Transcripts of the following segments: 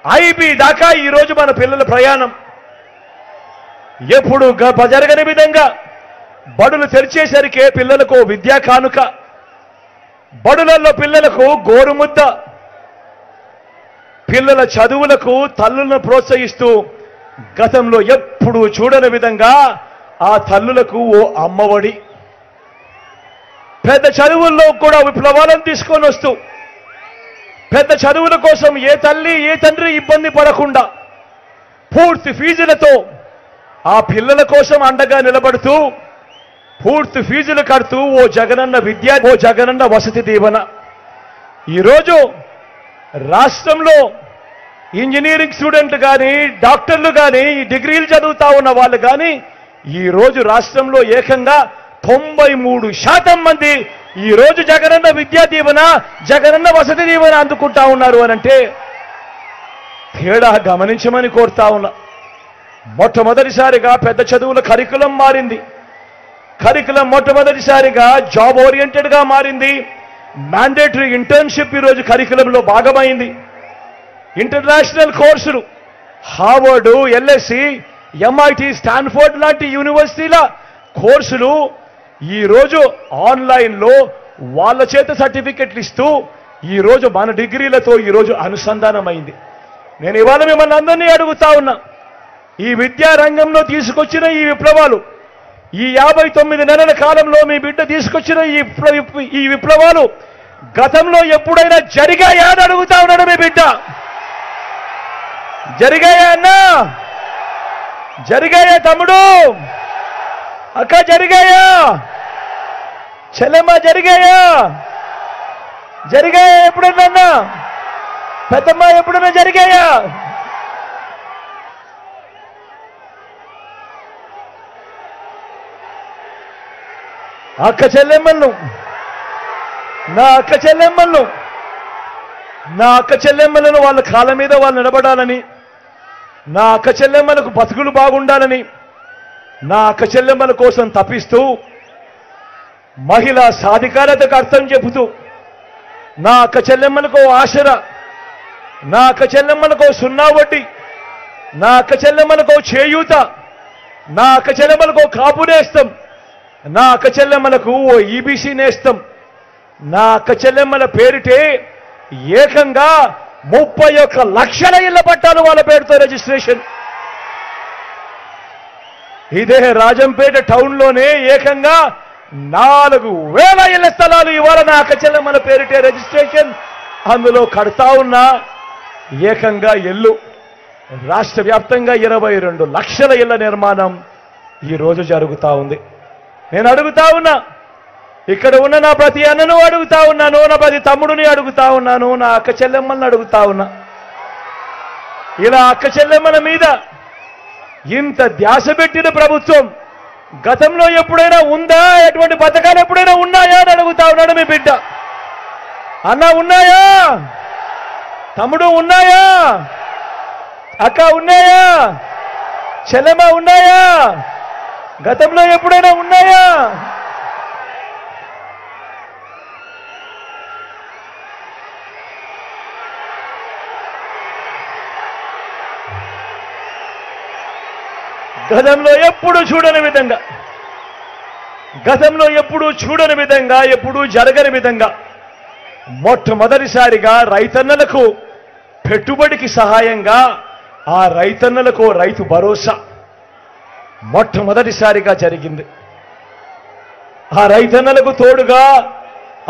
IB దాకా ఈరోజు మన పిల్లల ప్రయాణం. ఎప్పుడు జరగని విధంగా బడులు తెరిచేసరికే పిల్లలకు విద్యా కానుక, బడులలో పిల్లలకు గోరుముద్ద, పిల్లల చదువులకు తల్లులను ప్రోత్సహిస్తూ గతంలో ఎప్పుడు చూడని విధంగా ఆ తల్లులకు ఓ అమ్మఒడి, పెద్ద చదువుల్లో కూడా విప్లవాలను తీసుకొని వస్తూ పెద్ద చదువుల కోసం ఏ తల్లి ఏ తండ్రి ఇబ్బంది పడకుండా పూర్తి ఫీజులతో ఆ పిల్లల కోసం అండగా నిలబడుతూ పూర్తి ఫీజులు కడుతూ ఓ జగనన్న వసతి దీవెన. ఈరోజు రాష్ట్రంలో ఇంజనీరింగ్ స్టూడెంట్లు కానీ డాక్టర్లు కానీ డిగ్రీలు చదువుతా ఉన్న వాళ్ళు కానీ ఈరోజు రాష్ట్రంలో ఏకంగా 93% మంది ఈరోజు జగనన్న విద్యా దీవెన జగనన్న వసతి దీవెన అందుకుంటా ఉన్నారు అనంటే తేడా గమనించమని కోరుతా ఉన్నా. మొట్టమొదటిసారిగా పెద్ద చదువుల కరికులం మారింది. కరికులం మొట్టమొదటిసారిగా జాబ్ ఓరియంటెడ్గా మారింది. మ్యాండేటరీ ఇంటర్న్షిప్ ఈరోజు కరికులంలో భాగమైంది. ఇంటర్నేషనల్ కోర్సులు హార్వర్డ్, ఎల్ఎస్సి, ఎంఐటి, స్టాన్ఫోర్డ్ లాంటి యూనివర్సిటీల కోర్సులు ఈరోజు ఆన్లైన్లో వాళ్ళ చేత సర్టిఫికెట్లు ఇస్తూ ఈరోజు మన డిగ్రీలతో ఈరోజు అనుసంధానమైంది. నేను ఇవాళ మిమ్మల్ని అందరినీ అడుగుతా ఉన్నా, ఈ విద్యా రంగంలో తీసుకొచ్చిన ఈ విప్లవాలు, ఈ 59 నెలల కాలంలో మీ బిడ్డ తీసుకొచ్చిన ఈ విప్లవాలు గతంలో ఎప్పుడైనా జరిగాయా అని అడుగుతా ఉన్నాడు మీ బిడ్డ. జరిగాయా అన్నా? జరిగాయా తమ్ముడు? అక్క జరిగాయా? చెల్లెమ్మ జరిగాయా? జరిగాయా ఎప్పుడన్నా? పెద్దమ్మ ఎప్పుడన్నా జరిగాయా? అక్క చెల్లెమ్మలను, నా అక్క చెల్లెమ్మలను వాళ్ళ కాళ్ళ మీద వాళ్ళు నిలబడాలని, నా అక్క చెల్లెమ్మలకు బతుకులు బాగుండాలని, నా అక్క చెల్లెమ్మల కోసం తప్పిస్తూ మహిళా సాధికారతకు అర్థం చెబుతూ నా అక్క చెల్లెమ్మలకు ఆశర, నా అక్క చెల్లెమ్మలకు 0 వడ్డీ, నా అక్క చెల్లెమ్మలకు చేయూత, నా అక్క చెల్లెమ్మలకు కాపు నేస్తం, నా అక్క చెల్లెమ్మలకు ఓ ఈబీసీ నేస్తం, నా అక్క చెల్లెమ్మల పేరిటే ఏకంగా 31 లక్షల ఇళ్ల పట్టాలు వాళ్ళ పేరుతో రిజిస్ట్రేషన్. ఇదే రాజంపేట టౌన్లోనే ఏకంగా 4,000 ఇళ్ల స్థలాలు ఇవాళ నా అక్క చెల్లెమ్మల పేరిటే రిజిస్ట్రేషన్. అందులో కడతా ఉన్న ఏకంగా ఇల్లు రాష్ట్ర వ్యాప్తంగా 22 లక్షల ఇళ్ల నిర్మాణం ఈరోజు జరుగుతూ ఉంది. నేను అడుగుతా ఉన్నా, ఇక్కడ ఉన్న నా ప్రతి అన్నను అడుగుతా ఉన్నాను, నా ప్రతి తమ్ముడిని అడుగుతా ఉన్నాను, నా అక్క చెల్లెమ్మల్ని అడుగుతా ఉన్నా, ఇలా అక్క చెల్లెమ్మల మీద ఇంత ధ్యాస పెట్టిన ప్రభుత్వం గతంలో ఎప్పుడైనా ఉందా? ఎటువంటి పథకాలు ఎప్పుడైనా ఉన్నాయా అని అడుగుతా ఉన్నాడు మీ బిడ్డ. అన్న ఉన్నాయా? తమ్ముడు ఉన్నాయా? అక్క ఉన్నాయా? చెల్లెమ్మ ఉన్నాయా? గతంలో ఎప్పుడైనా ఉన్నాయా? గతంలో ఎప్పుడు చూడని విధంగా ఎప్పుడూ జరగని విధంగా మొట్టమొదటిసారిగా రైతన్నలకు పెట్టుబడికి సహాయంగా ఆ రైతన్నలకు రైతు భరోసా మొట్టమొదటిసారిగా జరిగింది. ఆ రైతన్నలకు తోడుగా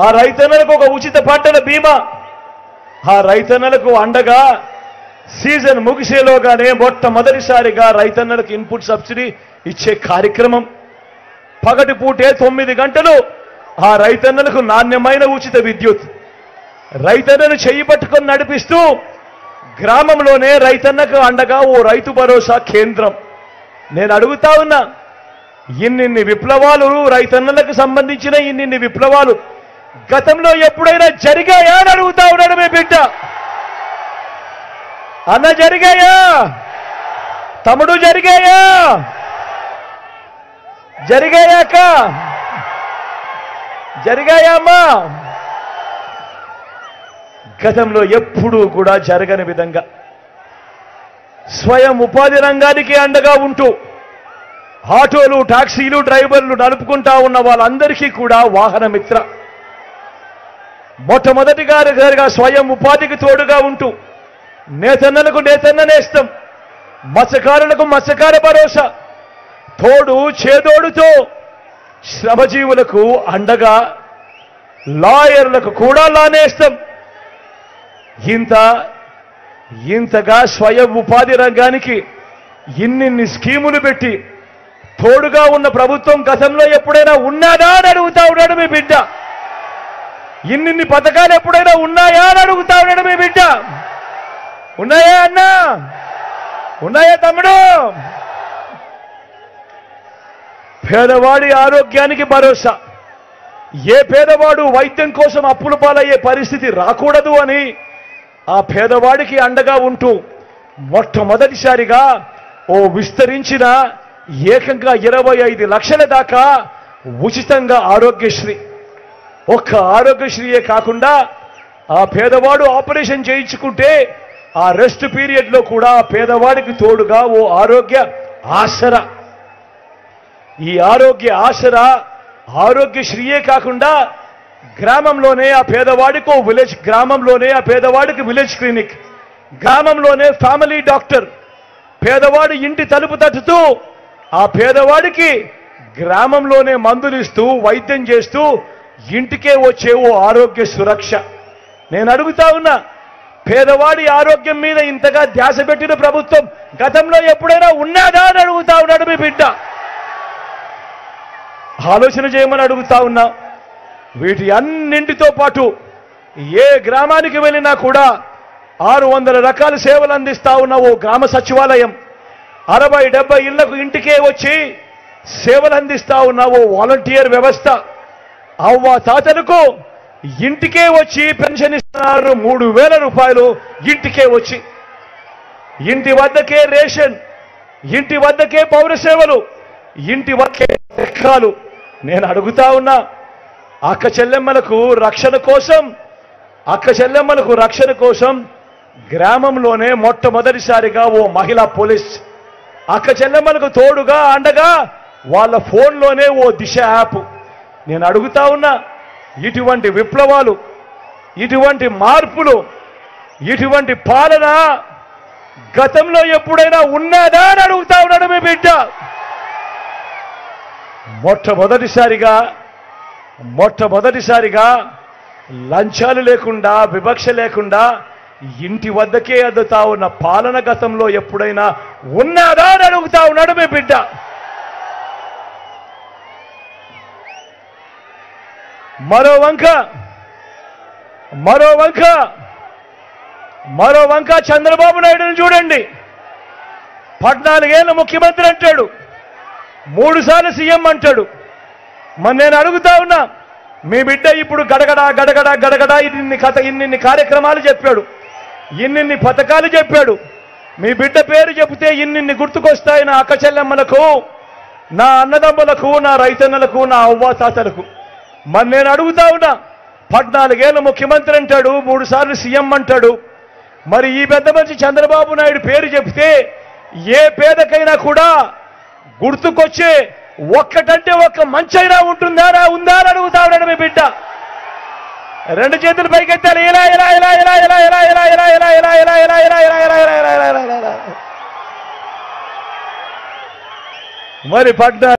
ఆ రైతన్నలకు ఒక ఉచిత పంటల బీమా, ఆ రైతన్నలకు అండగా సీజన్ ముగిసేలోగానే మొట్టమొదటిసారిగా రైతన్నలకు ఇన్పుట్ సబ్సిడీ ఇచ్చే కార్యక్రమం. పగటి పూటే 9 గంటలు ఆ రైతన్నలకు నాణ్యమైన ఉచిత విద్యుత్, రైతన్నను చెయ్యి పట్టుకొని నడిపిస్తూ గ్రామంలోనే రైతన్నకు అండగా ఓ రైతు భరోసా కేంద్రం. నేను అడుగుతా ఉన్నా, ఇన్నిన్ని విప్లవాలు రైతన్నలకు సంబంధించిన ఇన్నిన్ని విప్లవాలు గతంలో ఎప్పుడైనా జరిగాయా అని అడుగుతా ఉన్నాడు మీ బిడ్డ. అన్న జరిగాయా? తమ్ముడు జరిగాయా? జరిగాయాక? జరిగాయా అమ్మా? గతంలో ఎప్పుడూ కూడా జరగని విధంగా స్వయం ఉపాధి రంగానికి అండగా ఉంటూ ఆటోలు, టాక్సీలు, డ్రైవర్లు నడుపుకుంటా ఉన్న వాళ్ళందరికీ కూడా వాహన మిత్ర. మొట్టమొదటిగా స్వయం ఉపాధికి తోడుగా ఉంటూ నేతన్నలకు నేతన్న నేస్తం, మత్స్యకారులకు మత్స్యకార భరోసా, తోడు చేదోడుతో శ్రమజీవులకు అండగా, లాయర్లకు కూడా లానేస్తాం. ఇంతగా స్వయం ఉపాధి రంగానికి ఇన్నిన్ని స్కీములు పెట్టి తోడుగా ఉన్న ప్రభుత్వం గతంలో ఎప్పుడైనా ఉన్నదా అని అడుగుతా ఉన్నాడు మీ బిడ్డ. ఇన్నిన్ని పథకాలు ఎప్పుడైనా ఉన్నాయా అని అడుగుతా ఉన్నాడు మీ బిడ్డ. ఉన్నాయా అన్నా? ఉన్నాయా తమ్ముడు? పేదవాడి ఆరోగ్యానికి భరోసా. ఏ పేదవాడు వైద్యం కోసం అప్పుల పాలయ్యే పరిస్థితి రాకూడదు అని ఆ పేదవాడికి అండగా ఉంటూ మొట్టమొదటిసారిగా ఓ విస్తరించిన ఏకంగా 25 లక్షల దాకా ఉచితంగా ఆరోగ్యశ్రీ. ఒక్క ఆరోగ్యశ్రీయే కాకుండా ఆ పేదవాడు ఆపరేషన్ చేయించుకుంటే ఆ రెస్ట్ పీరియడ్లో కూడా పేదవాడికి తోడుగా ఓ ఆరోగ్య ఆసరా. ఈ ఆరోగ్య ఆసరా, ఆరోగ్యశ్రీయే కాకుండా గ్రామంలోనే ఆ పేదవాడికి ఓ విలేజ్, గ్రామంలోనే ఆ పేదవాడికి విలేజ్ క్లినిక్, గ్రామంలోనే ఫ్యామిలీ డాక్టర్, పేదవాడి ఇంటి తలుపు తట్టుతూ ఆ పేదవాడికి గ్రామంలోనే మందులు ఇస్తూ వైద్యం చేస్తూ ఇంటికే వచ్చే ఓ ఆరోగ్య సురక్ష. నేను అడుగుతా ఉన్నా, పేదవాడి ఆరోగ్యం మీద ఇంతగా ధ్యాస పెట్టిన ప్రభుత్వం గతంలో ఎప్పుడైనా ఉన్నదా అని అడుగుతా ఉన్నాడు మీ బిడ్డ. ఆలోచన చేయమని అడుగుతా ఉన్నా. వీటి అన్నింటితో పాటు ఏ గ్రామానికి వెళ్ళినా కూడా 600 రకాల సేవలు అందిస్తా ఉన్న ఓ గ్రామ సచివాలయం, 60-70 ఇళ్లకు ఇంటికే వచ్చి సేవలు అందిస్తా ఉన్న ఓ వాలంటీర్ వ్యవస్థ, అవ్వ తాతలకు ఇంటికే వచ్చి పెన్షన్ ఇస్తున్నారు 3000 రూపాయలు ఇంటికే వచ్చి. ఇంటి వద్దకే రేషన్, ఇంటి వద్దకే పౌర సేవలు, ఇంటి వద్దకే లెక్కలు. నేను అడుగుతా ఉన్నా, అక్క చెల్లెమ్మలకు రక్షణ కోసం గ్రామంలోనే మొట్టమొదటిసారిగా ఓ మహిళా పోలీస్, అక్క చెల్లెమ్మలకు తోడుగా అండగా వాళ్ళ ఫోన్లోనే ఓ దిశ యాప్. నేను అడుగుతా ఉన్నా, ఇటువంటి విప్లవాలు, ఇటువంటి మార్పులు, ఇటువంటి పాలన గతంలో ఎప్పుడైనా ఉన్నదా అని అడుగుతా ఉన్నాడు మీ బిడ్డ. మొట్టమొదటిసారిగా లంచాలు లేకుండా, వివక్ష లేకుండా ఇంటి వద్దకే అందుతా ఉన్న పాలన గతంలో ఎప్పుడైనా ఉన్నదా అని అడుగుతా ఉన్నాడు మీ బిడ్డ. మరో వంక చంద్రబాబు నాయుడుని చూడండి. 14 ఏళ్ళ ముఖ్యమంత్రి అంటాడు, 3 సార్లు సీఎం అంటాడు. మరి నేను అడుగుతా ఉన్నా, మీ బిడ్డ ఇప్పుడు గడగడా ఇన్నిన్ని కార్యక్రమాలు చెప్పాడు, ఇన్నిన్ని పథకాలు చెప్పాడు. మీ బిడ్డ పేరు చెబితే ఇన్నిన్ని గుర్తుకొస్తాయి నా అక్క చెల్లెమ్మలకు, నా అన్నదమ్ములకు, నా రైతన్నలకు, నా అవ్వాతాతలకు. మరి నేను అడుగుతా ఉన్నా, 14 ఏళ్ళ ముఖ్యమంత్రి అంటాడు, 3 సార్లు సీఎం అంటాడు. మరి ఈ పెద్ద మనిషి చంద్రబాబు నాయుడు పేరు చెబితే ఏ పేదకైనా కూడా గుర్తుకొచ్చే ఒక్కటంటే ఒక్క మంచైనా ఉందా అని అడుగుతా ఉన్నాడు మీ బిడ్డ. 2 చేతులు పైకెత్తాలి. మరి 14